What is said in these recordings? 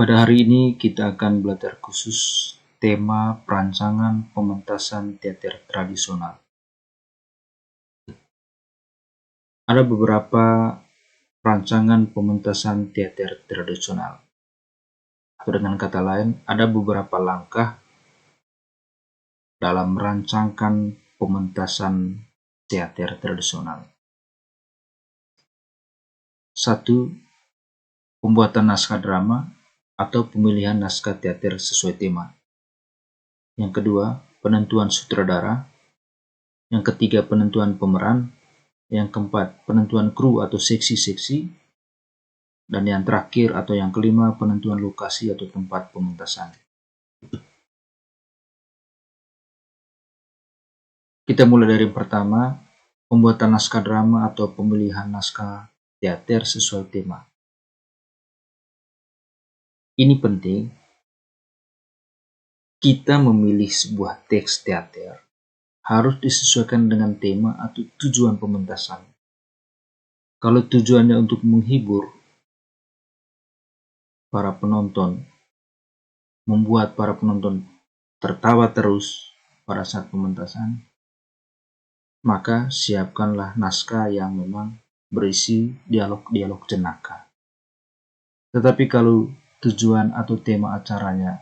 Pada hari ini kita akan belajar khusus tema perancangan pementasan teater tradisional. Ada beberapa perancangan pementasan teater tradisional. Atau dengan kata lain, ada beberapa langkah dalam merancangkan pementasan teater tradisional. 1. Pembuatan naskah drama atau pemilihan naskah teater sesuai tema. Yang kedua, penentuan sutradara. Yang ketiga, penentuan pemeran. Yang keempat, penentuan kru atau seksi-seksi. Dan yang terakhir atau yang kelima, penentuan lokasi atau tempat pementasan. Kita mulai dari yang pertama, pembuatan naskah drama atau pemilihan naskah teater sesuai tema. Ini penting. Kita memilih sebuah teks teater harus disesuaikan dengan tema atau tujuan pementasan. Kalau tujuannya untuk menghibur para penonton, membuat para penonton tertawa terus pada saat pementasan, maka siapkanlah naskah yang memang berisi dialog-dialog jenaka. Tetapi kalau tujuan atau tema acaranya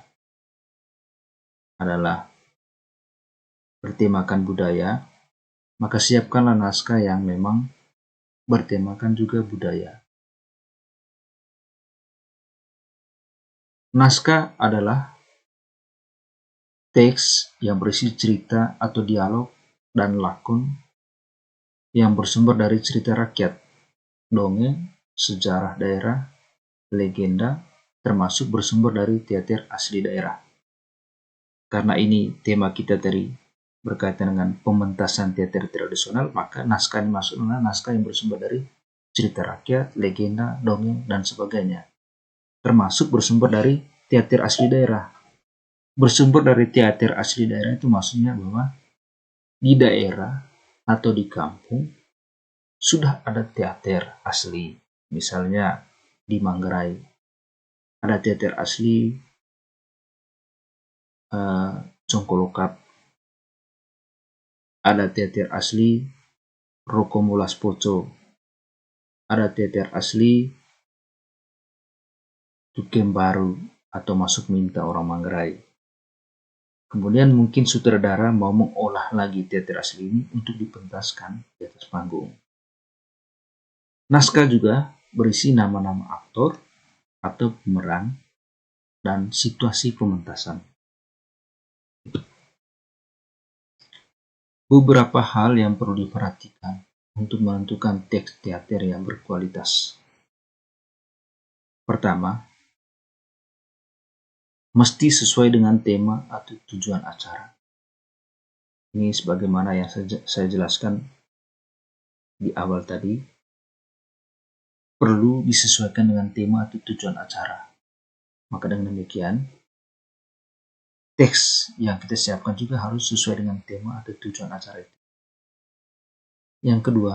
adalah bertemakan budaya, maka siapkanlah naskah yang memang bertemakan juga budaya. Naskah adalah teks yang berisi cerita atau dialog dan lakon yang bersumber dari cerita rakyat, dongeng, sejarah daerah, legenda, termasuk bersumber dari teater asli daerah. Karena ini tema kita tadi berkaitan dengan pementasan teater tradisional, maka naskah ini maksudnya naskah yang bersumber dari cerita rakyat, legenda, dongeng, dan sebagainya. Termasuk bersumber dari teater asli daerah. Bersumber dari teater asli daerah itu maksudnya bahwa di daerah atau di kampung sudah ada teater asli. Misalnya di Manggarai ada teater asli Congkolokap, ada teater asli Rokomulas Poco, ada teater asli Tukem Baru atau Masuk Minta Orang Manggarai. Kemudian mungkin sutradara mau mengolah lagi teater asli ini untuk dipentaskan di atas panggung. Naskah juga berisi nama-nama aktor atau pemeran dan situasi pementasan. Beberapa hal yang perlu diperhatikan untuk menentukan teks teater yang berkualitas. Pertama, mesti sesuai dengan tema atau tujuan acara. Ini sebagaimana yang saya jelaskan di awal tadi, perlu disesuaikan dengan tema atau tujuan acara. Maka dengan demikian, teks yang kita siapkan juga harus sesuai dengan tema atau tujuan acara itu. Yang kedua,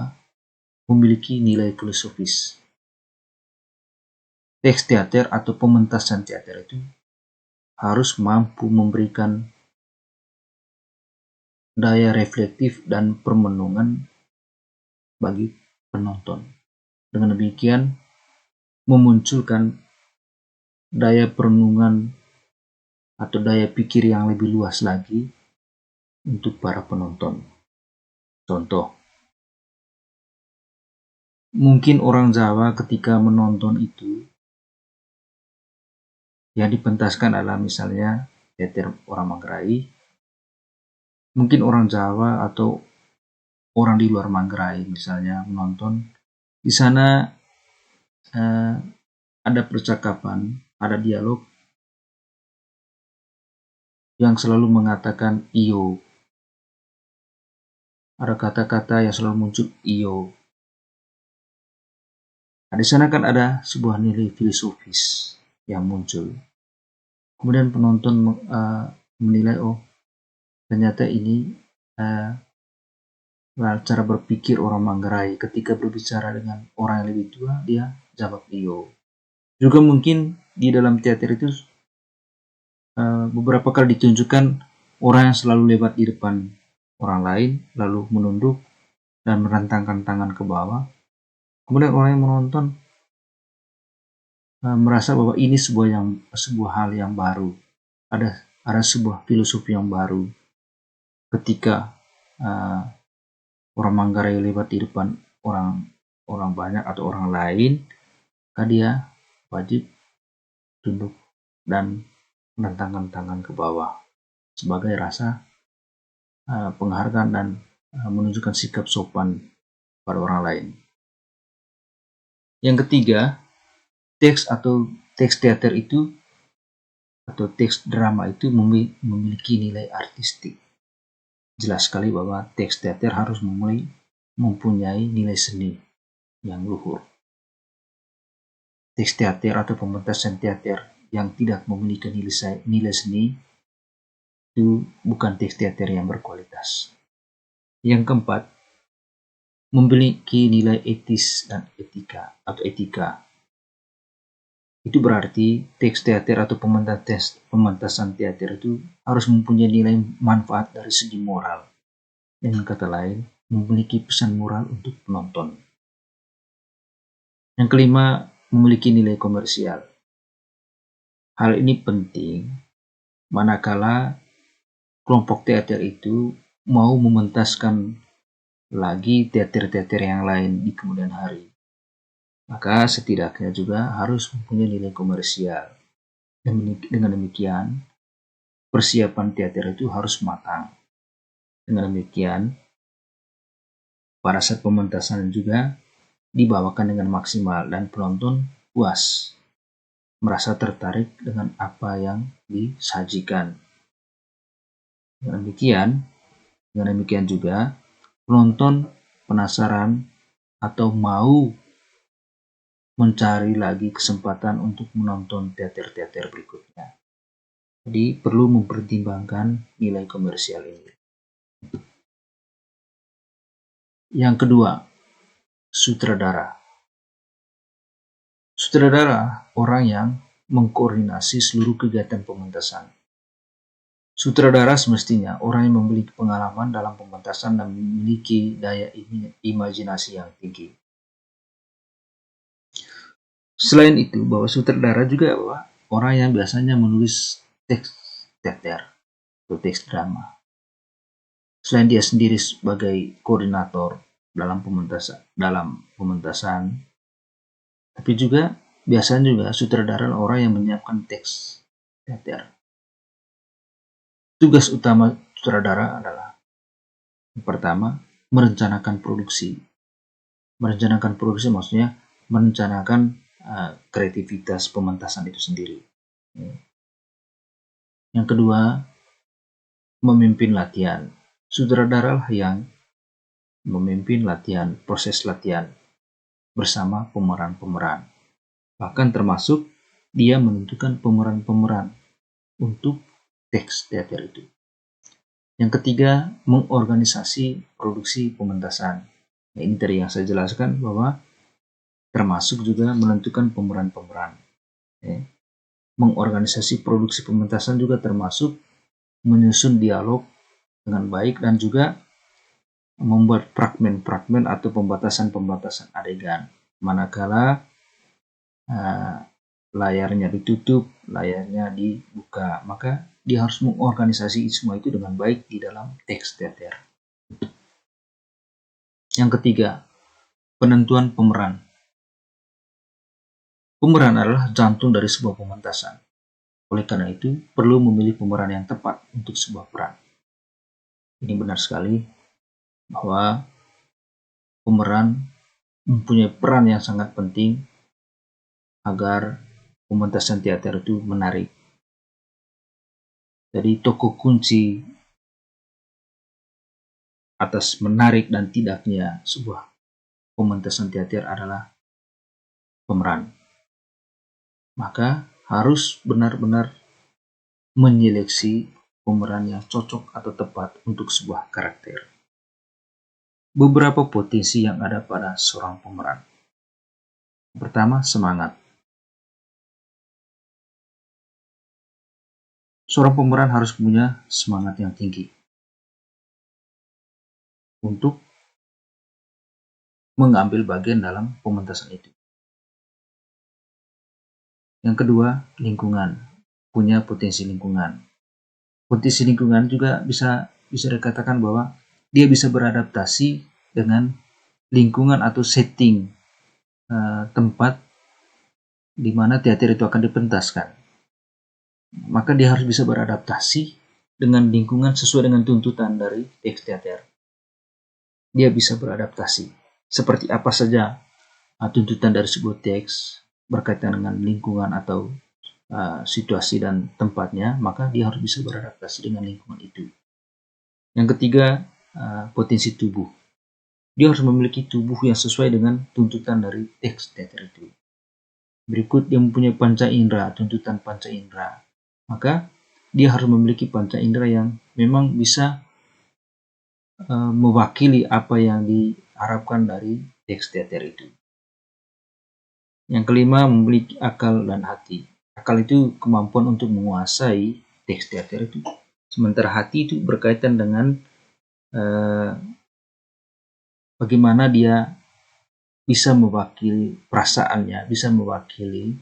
memiliki nilai filosofis. Teks teater atau pementasan teater itu harus mampu memberikan daya reflektif dan permenungan bagi penonton. Dengan demikian, memunculkan daya perenungan atau daya pikir yang lebih luas lagi untuk para penonton. Contoh, mungkin orang Jawa ketika menonton itu yang dipentaskan adalah misalnya teater orang Manggarai, mungkin orang Jawa atau orang di luar Manggarai misalnya menonton, di sana ada percakapan, ada dialog yang selalu mengatakan iyo. Ada kata-kata yang selalu muncul iyo. Nah, di sana kan ada sebuah nilai filosofis yang muncul. Kemudian penonton menilai, oh ternyata ini cara berpikir orang Manggarai ketika berbicara dengan orang yang lebih tua, dia jawab iyo. Juga mungkin di dalam teater itu beberapa kali ditunjukkan orang yang selalu lewat di depan orang lain, lalu menunduk dan merentangkan tangan ke bawah. Kemudian orang yang menonton merasa bahwa ini sebuah hal yang baru. Ada sebuah filosofi yang baru ketika orang Manggarai lewat di depan orang banyak atau orang lain, maka dia wajib tunduk dan merentangkan tangan ke bawah sebagai rasa penghargaan dan menunjukkan sikap sopan pada orang lain. Yang ketiga, teks teater itu atau teks drama itu memiliki nilai artistik. Jelas sekali bahwa teks teater harus mempunyai nilai seni yang luhur. Teks teater atau pementasan teater yang tidak memiliki nilai seni itu bukan teks teater yang berkualitas. Yang keempat, memiliki nilai etis dan etika. Itu berarti teks teater atau pementasan teater itu harus mempunyai nilai manfaat dari segi moral. Dengan kata lain, memiliki pesan moral untuk penonton. Yang kelima, memiliki nilai komersial. Hal ini penting manakala kelompok teater itu mau mementaskan lagi teater-teater yang lain di kemudian hari. Maka setidaknya juga harus mempunyai nilai komersial. Dengan demikian, persiapan teater itu harus matang. Dengan demikian, pada saat pementasan juga dibawakan dengan maksimal dan penonton puas, merasa tertarik dengan apa yang disajikan. Dengan demikian juga penonton penasaran atau mau mencari lagi kesempatan untuk menonton teater-teater berikutnya. Jadi perlu mempertimbangkan nilai komersial ini. Yang kedua, sutradara. Sutradara orang yang mengkoordinasi seluruh kegiatan pementasan. Sutradara semestinya orang yang memiliki pengalaman dalam pementasan dan memiliki daya imajinasi yang tinggi. Selain itu, bahwa sutradara juga orang yang biasanya menulis teks teater atau teks drama. Selain dia sendiri sebagai koordinator dalam pementasan, tapi juga biasanya juga sutradara orang yang menyiapkan teks teater. Tugas utama sutradara adalah yang pertama, merencanakan produksi. Merencanakan produksi maksudnya merencanakan kreativitas pementasan itu sendiri. Yang kedua, memimpin latihan. Sutradara lah yang memimpin latihan, proses latihan bersama pemeran-pemeran. Bahkan termasuk dia menentukan pemeran-pemeran untuk teks teater itu. Yang ketiga, mengorganisasi produksi pementasan. Nah, ini tadi yang saya jelaskan bahwa termasuk juga menentukan pemeran-pemeran. Mengorganisasi produksi pementasan juga termasuk menyusun dialog dengan baik dan juga membuat fragmen-fragmen atau pembatasan-pembatasan adegan. Manakala layarnya ditutup, layarnya dibuka, maka dia harus mengorganisasi semua itu dengan baik di dalam teks teater. Yang ketiga, penentuan pemeran. Pemeran adalah jantung dari sebuah pementasan. Oleh karena itu, perlu memilih pemeran yang tepat untuk sebuah peran. Ini benar sekali bahwa pemeran mempunyai peran yang sangat penting agar pementasan teater itu menarik. Jadi tokoh kunci atas menarik dan tidaknya sebuah pementasan teater adalah pemeran. Maka harus benar-benar menyeleksi pemeran yang cocok atau tepat untuk sebuah karakter. Beberapa potensi yang ada pada seorang pemeran. Pertama, semangat. seorang pemeran harus punya semangat yang tinggi untuk mengambil bagian dalam pementasan itu. Yang kedua, lingkungan. Punya potensi lingkungan. Potensi lingkungan juga bisa dikatakan bahwa dia bisa beradaptasi dengan lingkungan atau setting tempat di mana teater itu akan dipentaskan. Maka dia harus bisa beradaptasi dengan lingkungan sesuai dengan tuntutan dari teks teater. Dia bisa beradaptasi. Seperti apa saja tuntutan dari sebuah teks berkaitan dengan lingkungan atau situasi dan tempatnya, maka dia harus bisa beradaptasi dengan lingkungan itu. Yang ketiga, potensi tubuh. Dia harus memiliki tubuh yang sesuai dengan tuntutan dari teks teater itu. Berikut, dia mempunyai panca indera, tuntutan panca indera. Maka dia harus memiliki panca indera yang memang bisa mewakili apa yang diharapkan dari teks teater itu. Yang kelima, memiliki akal dan hati. Akal itu kemampuan untuk menguasai teks teater itu. Sementara hati itu berkaitan dengan bagaimana dia bisa mewakili perasaannya, bisa mewakili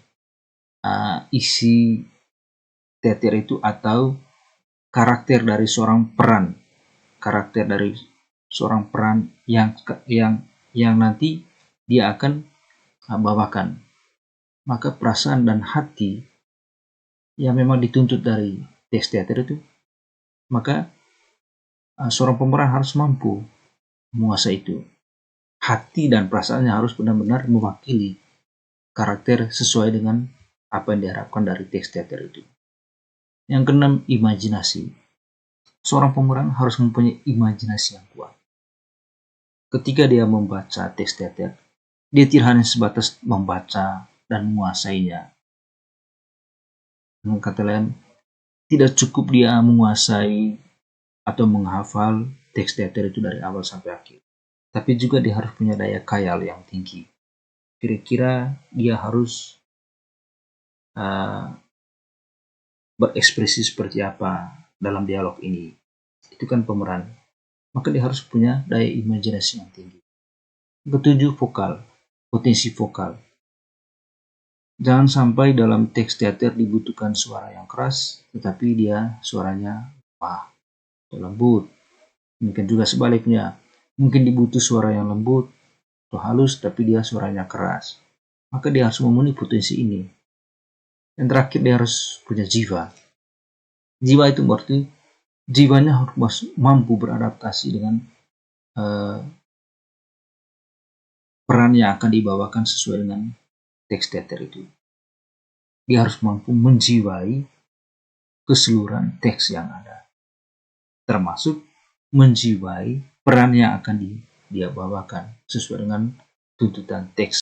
isi teater itu atau karakter dari seorang peran, yang nanti dia akan bawakan. Maka perasaan dan hati yang memang dituntut dari teks teater itu, maka seorang pemeran harus mampu menguasai itu. Hati dan perasaannya harus benar-benar mewakili karakter sesuai dengan apa yang diharapkan dari teks teater itu. Yang keenam, imajinasi. Seorang pemeran harus mempunyai imajinasi yang kuat. Ketika dia membaca teks teater, dia tidak hanya sebatas membaca dan menguasainya. Dengan kata lain, tidak cukup dia menguasai atau menghafal teks teater itu dari awal sampai akhir. Tapi juga dia harus punya daya khayal yang tinggi. Kira-kira dia harus berekspresi seperti apa dalam dialog ini. Itu kan pemeran. Maka dia harus punya daya imajinasi yang tinggi. Ketujuh, vokal. Potensi vokal. Jangan sampai dalam teks teater dibutuhkan suara yang keras, tetapi dia suaranya lembut. Mungkin juga sebaliknya. Mungkin dibutuh suara yang lembut atau halus, tapi dia suaranya keras. Maka dia harus memenuhi potensi ini. Yang terakhir, dia harus punya jiwa. Jiwa itu berarti jiwanya harus mampu beradaptasi dengan peran yang akan dibawakan sesuai dengan teks teater itu. Dia harus mampu menjiwai keseluruhan teks yang ada, termasuk menjiwai peran yang akan dia bawakan sesuai dengan tuntutan teks